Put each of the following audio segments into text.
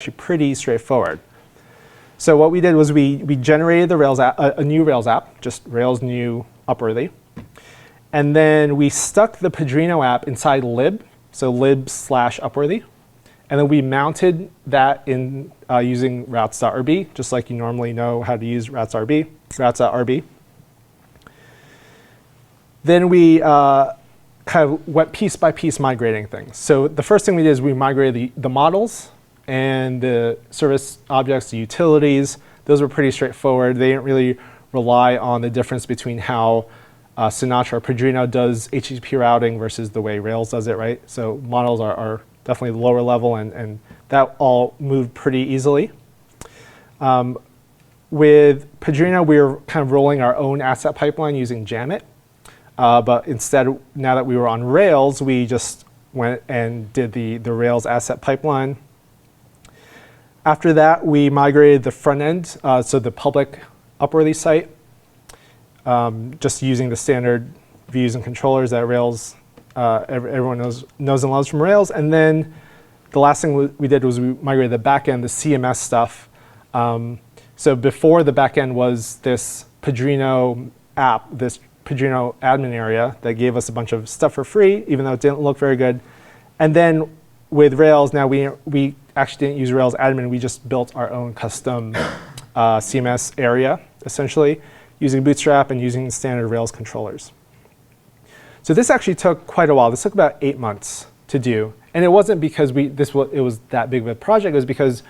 actually pretty straightforward. So what we did was we generated the Rails app, a new Rails app, just Rails new Upworthy. And then we stuck the Padrino app inside lib, so lib/Upworthy. And then we mounted that in using routes.rb, just like you normally know how to use routes.rb. Then we kind of went piece by piece migrating things. So the first thing we did is we migrated the models and the service objects, the utilities. Those were pretty straightforward. They didn't really rely on the difference between how Sinatra or Padrino does HTTP routing versus the way Rails does it, right? So models are definitely lower level, and that all moved pretty easily. With Padrino, we were kind of rolling our own asset pipeline using Jamit. But instead, now that we were on Rails, we just went and did the Rails asset pipeline. After that, we migrated the front end, so the public Upworthy site, just using the standard views and controllers that Rails, everyone knows and loves from Rails. And then the last thing we did was we migrated the backend, the CMS stuff. So before the backend was this Padrino app, this Padrino admin area that gave us a bunch of stuff for free, even though it didn't look very good. And then with Rails, now we actually didn't use Rails admin. We just built our own custom CMS area, essentially, using Bootstrap and using standard Rails controllers. So this actually took quite a while. This took about 8 months to do. And it wasn't because it was that big of a project. It was because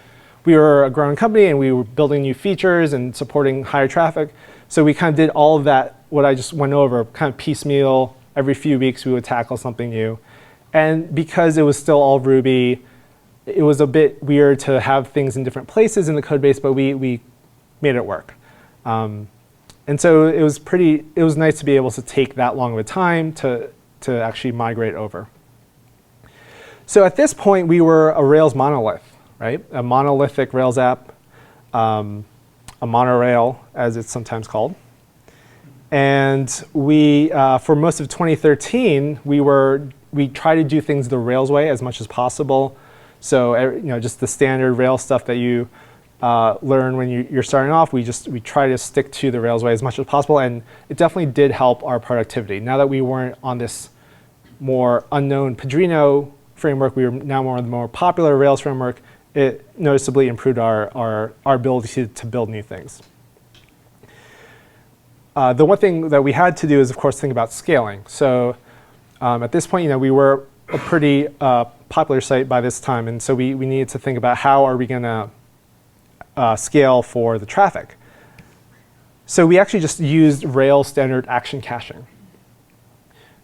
we were a growing company and we were building new features and supporting higher traffic. So we kind of did all of that, what I just went over, kind of piecemeal. Every few weeks we would tackle something new. And because it was still all Ruby, it was a bit weird to have things in different places in the code base, but we made it work. And so it was nice to be able to take that long of a time to actually migrate over. So at this point, we were a Rails monolith, right? A monolithic Rails app, a monorail, as it's sometimes called. And we, for most of 2013, we tried to do things the Rails way as much as possible. So just the standard Rails stuff that you learn when you're starting off, we try to stick to the Rails way as much as possible, and it definitely did help our productivity. Now that we weren't on this more unknown Padrino framework, we were now more on the more popular Rails framework. It noticeably improved our ability to build new things. The one thing that we had to do is, of course, think about scaling. So at this point, we were a pretty popular site by this time, and so we needed to think about how are we going to scale for the traffic. So we actually just used Rails standard action caching.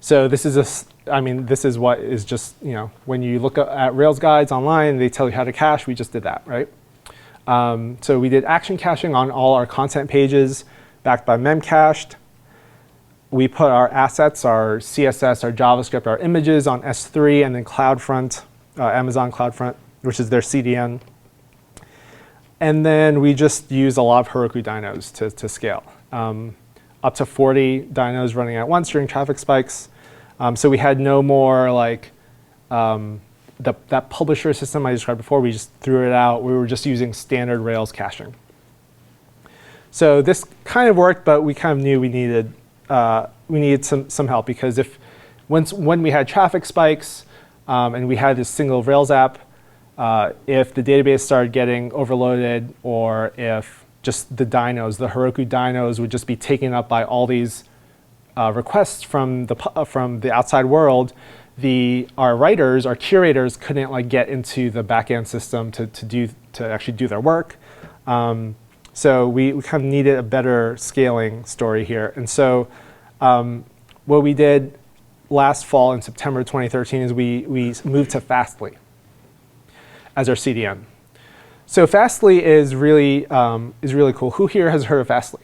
So this is what is just, when you look at Rails guides online, they tell you how to cache. We just did that, right? So we did action caching on all our content pages, backed by memcached. We put our assets, our CSS, our JavaScript, our images on S3 and then CloudFront, Amazon CloudFront, which is their CDN. And then we just use a lot of Heroku dynos to scale. Up to 40 dynos running at once during traffic spikes. So we had no more like that publisher system I described before. We just threw it out. We were just using standard Rails caching. So this kind of worked, but we kind of knew we needed some help, because when we had traffic spikes and we had this single Rails app, if the database started getting overloaded, or if just the dynos, the Heroku dynos, would just be taken up by all these requests from the outside world, our writers, our curators couldn't get into the backend system to actually do their work. So we kind of needed a better scaling story here. And so what we did last fall in September 2013 is we moved to Fastly as our CDN. So Fastly is really cool. Who here has heard of Fastly?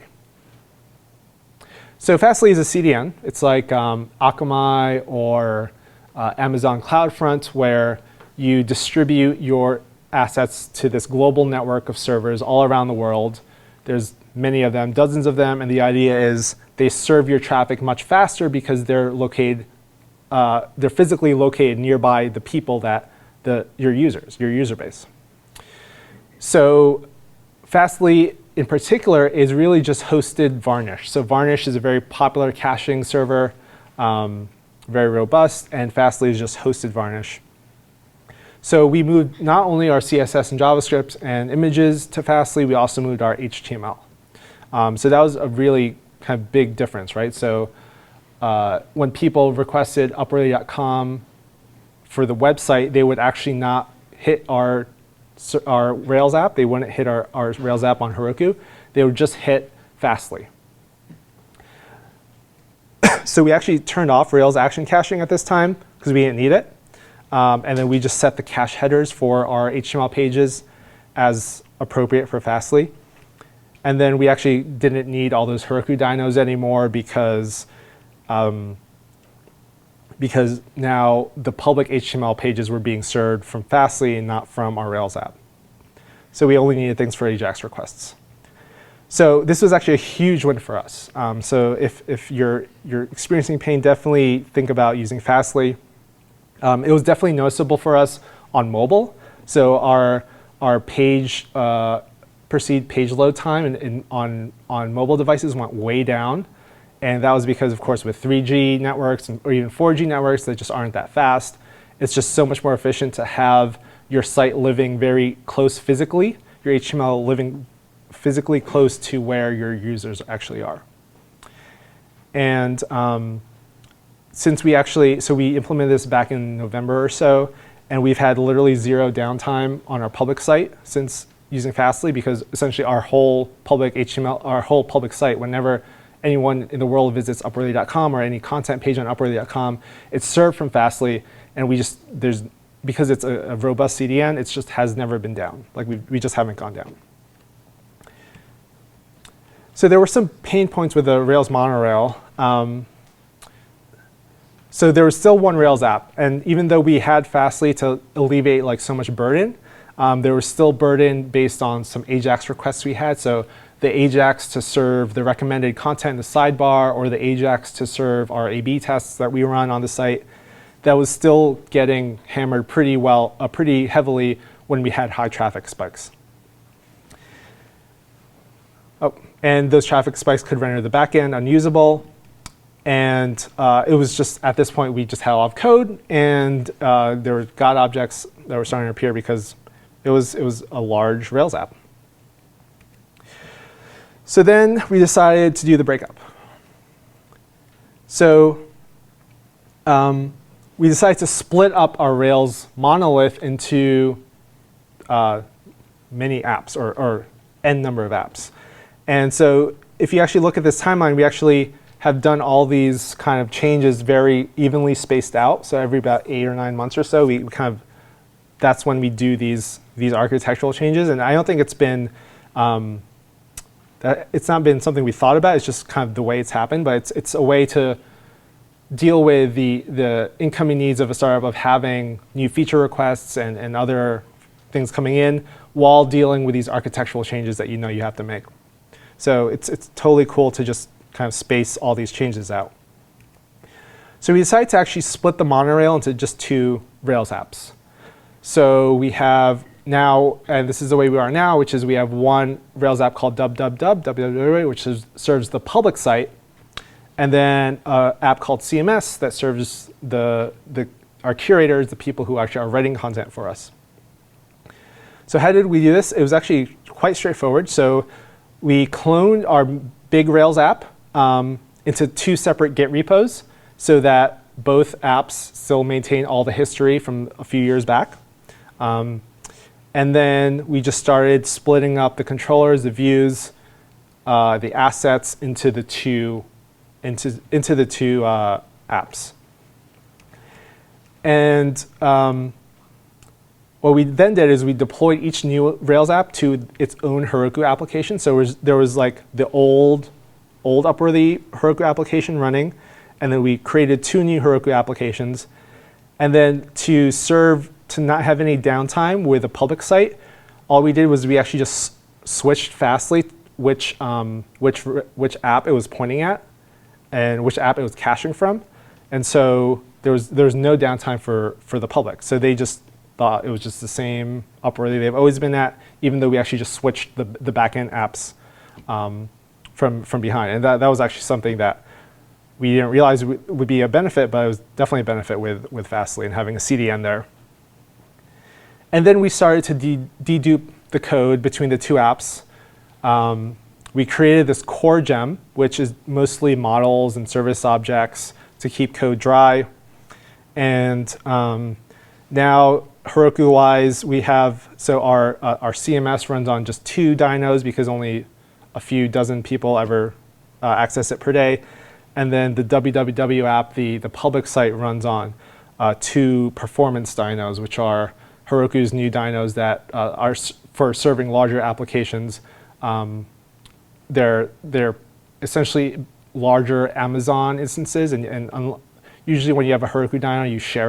So Fastly is a CDN. It's like Akamai or Amazon CloudFront, where you distribute your assets to this global network of servers all around the world. There's many of them, dozens of them, and the idea is they serve your traffic much faster because they're physically located nearby the people your user base. So Fastly in particular is really just hosted Varnish. So Varnish is a very popular caching server, very robust, and Fastly is just hosted Varnish. So we moved not only our CSS and JavaScript and images to Fastly, we also moved our HTML. So that was a really kind of big difference, right? So when people requested upworthy.com for the website, they would actually not hit our Rails app. They wouldn't hit our Rails app on Heroku. They would just hit Fastly. So we actually turned off Rails action caching at this time because we didn't need it. And then we just set the cache headers for our HTML pages as appropriate for Fastly. And then we actually didn't need all those Heroku dynos anymore because now the public HTML pages were being served from Fastly and not from our Rails app. So we only needed things for AJAX requests. So this was actually a huge win for us. So if you're experiencing pain, definitely think about using Fastly. It was definitely noticeable for us on mobile. So our page perceived page load time on mobile devices went way down. And that was because, of course, with 3G networks or even 4G networks that just aren't that fast, it's just so much more efficient to have your site living very close physically, your HTML living physically close to where your users actually are. And since we implemented this back in November or so, and we've had literally zero downtime on our public site since using Fastly, because essentially our whole public HTML, our whole public site, whenever anyone in the world visits upworthy.com or any content page on upworthy.com, it's served from Fastly, and because it's a robust CDN, it just has never been down. Like we just haven't gone down. So there were some pain points with the Rails monorail. So there was still one Rails app, and even though we had Fastly to alleviate like so much burden, there was still burden based on some AJAX requests we had. So the AJAX to serve the recommended content in the sidebar, or the AJAX to serve our A/B tests that we run on the site, that was still getting hammered pretty heavily when we had high traffic spikes. Oh, and those traffic spikes could render the backend unusable. And it was just, at this point, we just had a lot of code, and there were God objects that were starting to appear because it was a large Rails app. So then we decided to do the breakup. So we decided to split up our Rails monolith into many apps, or n number of apps. And so if you actually look at this timeline, we actually have done all these kind of changes very evenly spaced out. So every about 8 or 9 months or so, we kind of, that's when we do these architectural changes. And I don't think it's been, it's not been something we thought about. It's just kind of the way it's happened. But it's a way to deal with the incoming needs of a startup of having new feature requests and other things coming in while dealing with these architectural changes that you know you have to make. So it's totally cool to just kind of space all these changes out. So we decided to actually split the monorail into just 2 Rails apps. So we have now, and this is the way we are now, which is we have one Rails app called www, which serves the public site, and then an app called CMS that serves our curators, the people who actually are writing content for us. So how did we do this? It was actually quite straightforward. So we cloned our big Rails app into 2 separate Git repos so that both apps still maintain all the history from a few years back. And then we just started splitting up the controllers, the views, the assets into the two apps. And what we then did is we deployed each new Rails app to its own Heroku application. So there was like the old Upworthy Heroku application running, and then we created 2 new Heroku applications. And then to not have any downtime with a public site, all we did was we actually just switched Fastly which app it was pointing at and which app it was caching from. And so there was no downtime for the public. So they just thought it was just the same upwardly they've always been at, even though we actually just switched the backend apps from behind. And that was actually something that we didn't realize would be a benefit, but it was definitely a benefit with Fastly and having a CDN there. And then we started to dedupe the code between the two apps. We created this core gem, which is mostly models and service objects to keep code dry. And now, Heroku-wise, we have, so our CMS runs on just 2 dynos because only a few dozen people ever access it per day. And then the www app, the public site, runs on 2 performance dynos, which are Heroku's new dynos that are for serving larger applications. They're essentially larger Amazon instances, and usually when you have a Heroku dyno, you share